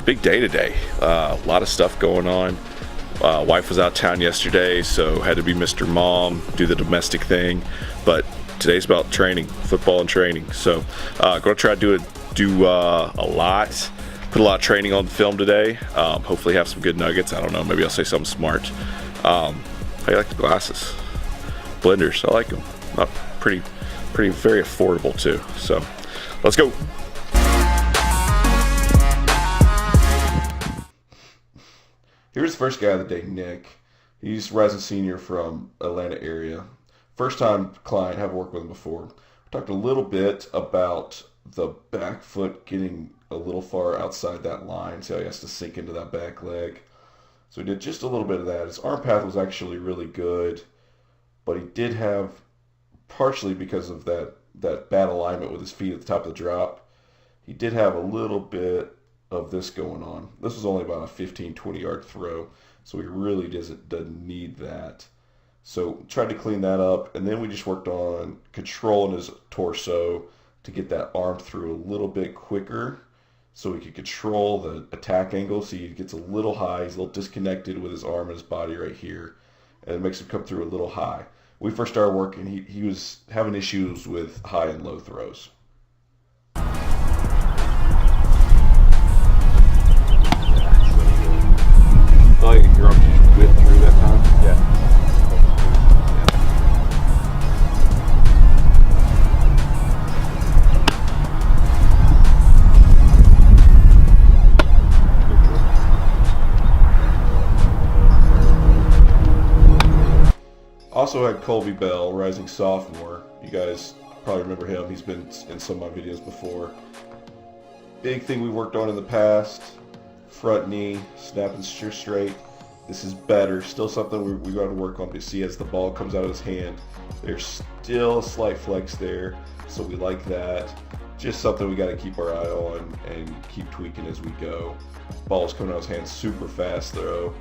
Big day today. A lot of stuff going on. Wife was out of town yesterday, so had to be Mr. Mom, do the domestic thing. But today's about training, football and training. So gonna try to do a lot. Put a lot of training on the film today. Hopefully have some good nuggets. I don't know, maybe I'll say something smart. How do you like the glasses? Blenders, I like them. Not pretty, very affordable too. So let's go. Here's the first guy of the day, Nick. He's a rising senior from Atlanta area. First time client, haven't worked with him before. We talked a little bit about the back foot getting a little far outside that line, so he has to sink into that back leg. So we did just a little bit of that. His arm path was actually really good, but he did have, partially because of that bad alignment with his feet at the top of the drop, he did have a little bit of this going on. This was only about a 15-20 yard throw, so he really doesn't need that. So tried to clean that up, and then we just worked on controlling his torso to get that arm through a little bit quicker so he could control the attack angle. So he gets a little high, he's a little disconnected with his arm and his body right here, and it makes him come through a little high. When we first started working, he was having issues with high and low throws. Oh, your arm just went through that time? Yeah. Also had Colby Bell, rising sophomore. You guys probably remember him. He's been in some of my videos before. Big thing we worked on in the past. Front knee, snapping straight. This is better. Still something we got to work on to see as the ball comes out of his hand. There's still a slight flex there, so we like that. Just something we got to keep our eye on and keep tweaking as we go. Ball's coming out of his hand super fast though,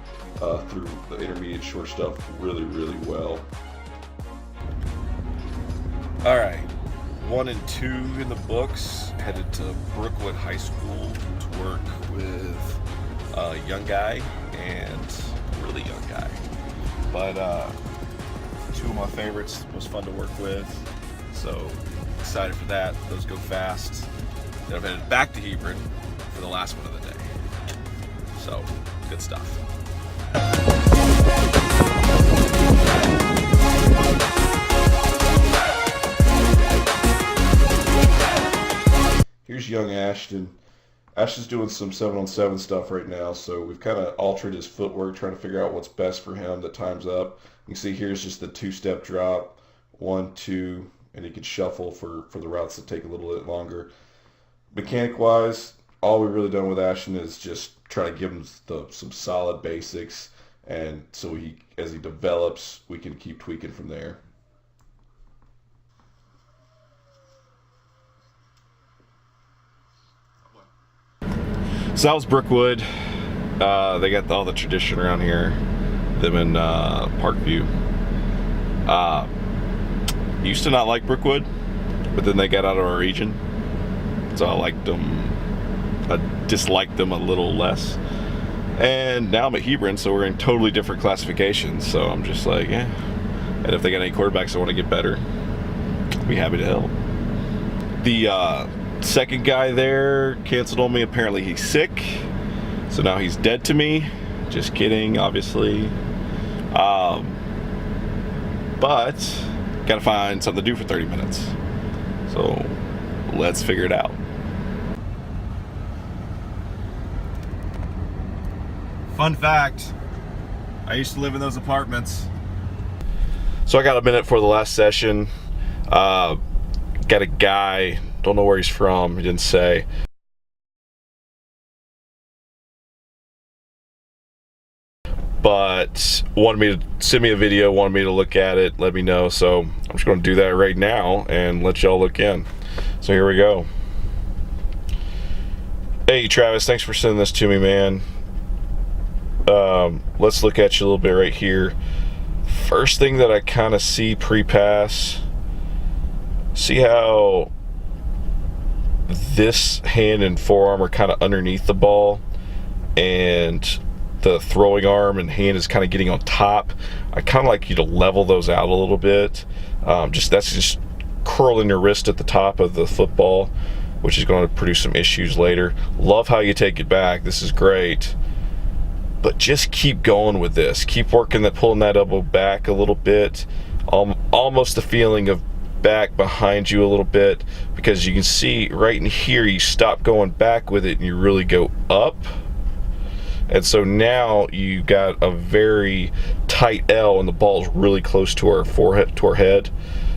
through the intermediate short stuff really well. All right, 1 and 2 in the books. Headed to Brookwood High School to work with a young guy and a really young guy. But 2 of my favorites, most fun to work with. So excited for that. Those go fast. Then I'm headed back to Hebron for the last one of the day. So good stuff. Here's young Ashton. Ashton's doing some 7-on-7 stuff right now, so we've kind of altered his footwork, trying to figure out what's best for him. The time's up. You can see here's just the 2-step drop, 1, 2, and he can shuffle for the routes that take a little bit longer. Mechanic-wise, all we've really done with Ashton is just try to give him some solid basics, and so as he develops, we can keep tweaking from there. So that was Brookwood. They got all the tradition around here. Them in Parkview. Used to not like Brookwood, but then they got out of our region, so I liked them. I disliked them a little less. And now I'm at Hebron, so we're in totally different classifications. So I'm just like, yeah. And if they got any quarterbacks that want to get better, I'll be happy to help. The second guy there canceled on me. Apparently he's sick, so now he's dead to me. Just kidding, obviously. But gotta find something to do for 30 minutes. So let's figure it out. Fun fact, I used to live in those apartments. So I got a minute for the last session. Got a guy, don't know where he's from, he didn't say. But wanted me to send me a video, wanted me to look at it, let me know. So I'm just going to do that right now and let y'all look in. So here we go. Hey Travis, thanks for sending this to me, man. Let's look at you a little bit right here. First thing that I kind of see pre-pass, see how this hand and forearm are kind of underneath the ball, and the throwing arm and hand is kind of getting on top. I kind of like you to level those out a little bit. That's just curling your wrist at the top of the football, which is going to produce some issues later. Love how you take it back. This is great. But just keep going with this. Keep working that, pulling that elbow back a little bit. Almost the feeling of back behind you a little bit, because you can see right in here you stop going back with it and you really go up. And so now you got a very tight L and the ball's really close to our forehead, to our head.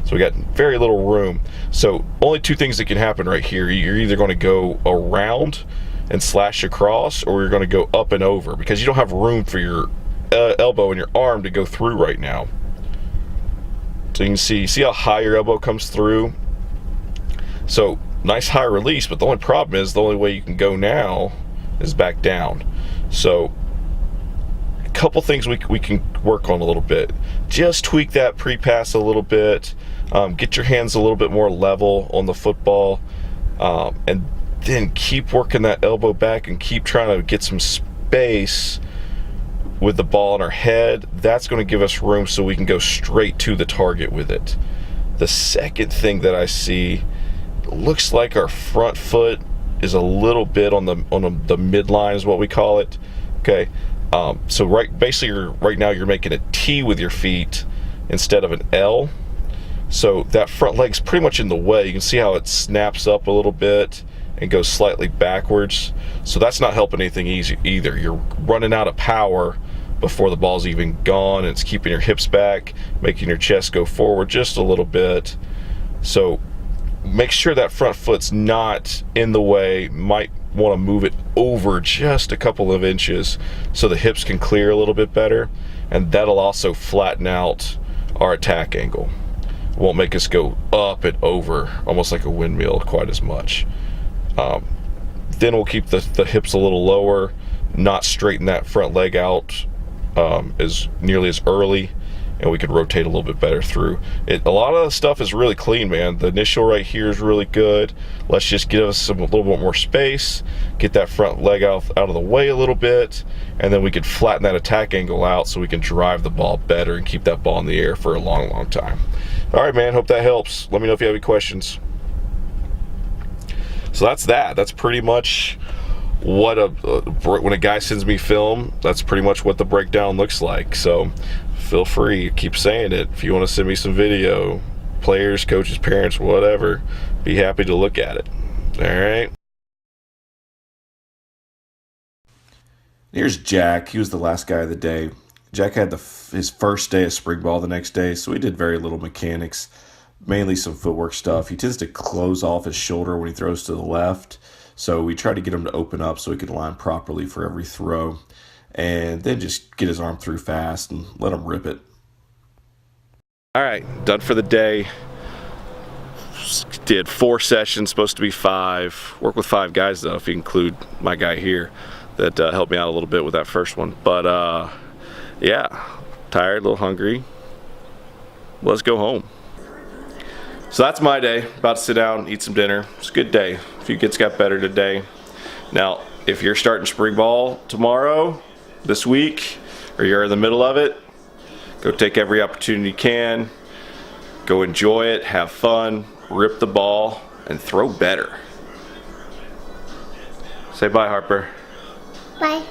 So we got very little room. So only two things that can happen right here. You're either going to go around and slash across, or you're going to go up and over, because you don't have room for your elbow and your arm to go through right now. So you can see how high your elbow comes through. So nice high release, but the only problem is the only way you can go now is back down. So a couple things we can work on a little bit. Just tweak that pre-pass a little bit. Get your hands a little bit more level on the football, and then keep working that elbow back and keep trying to get some space with the ball in our head. That's going to give us room so we can go straight to the target with it. The second thing that I see, looks like our front foot is a little bit on the midline is what we call it. Okay, so right now you're making a T with your feet instead of an L. So that front leg's pretty much in the way. You can see how it snaps up a little bit and goes slightly backwards. So that's not helping anything easy either. You're running out of power before the ball's even gone, and it's keeping your hips back, making your chest go forward just a little bit. So make sure that front foot's not in the way. Might want to move it over just a couple of inches so the hips can clear a little bit better, and that'll also flatten out our attack angle. It won't make us go up and over almost like a windmill quite as much. Then we'll keep the hips a little lower, not straighten that front leg out as nearly as early, and we could rotate a little bit better through it. A lot of the stuff is really clean, man. The initial right here is really good. Let's just give us a little bit more space, get that front leg out of the way a little bit, and then we can flatten that attack angle out so we can drive the ball better and keep that ball in the air for a long time. All right, man, hope that helps. Let me know if you have any questions. So that's pretty much what when a guy sends me film, that's pretty much what the breakdown looks like. So feel free, keep saying it. If you want to send me some video, players, coaches, parents, whatever, be happy to look at it. All right. Here's Jack. He was the last guy of the day. Jack had his first day of spring ball the next day, so he did very little mechanics, mainly some footwork stuff. He tends to close off his shoulder when he throws to the left, so we tried to get him to open up so he could line properly for every throw, and then just get his arm through fast and let him rip it. All right, done for the day. Did 4 sessions, supposed to be 5. Work with 5 guys though, if you include my guy here that helped me out a little bit with that first one. But yeah, tired, a little hungry. Let's go home. So that's my day. About to sit down, eat some dinner. It's a good day. A few kids got better today. Now, if you're starting spring ball tomorrow, this week, or you're in the middle of it, go take every opportunity you can. Go enjoy it, have fun, rip the ball, and throw better. Say bye, Harper. Bye.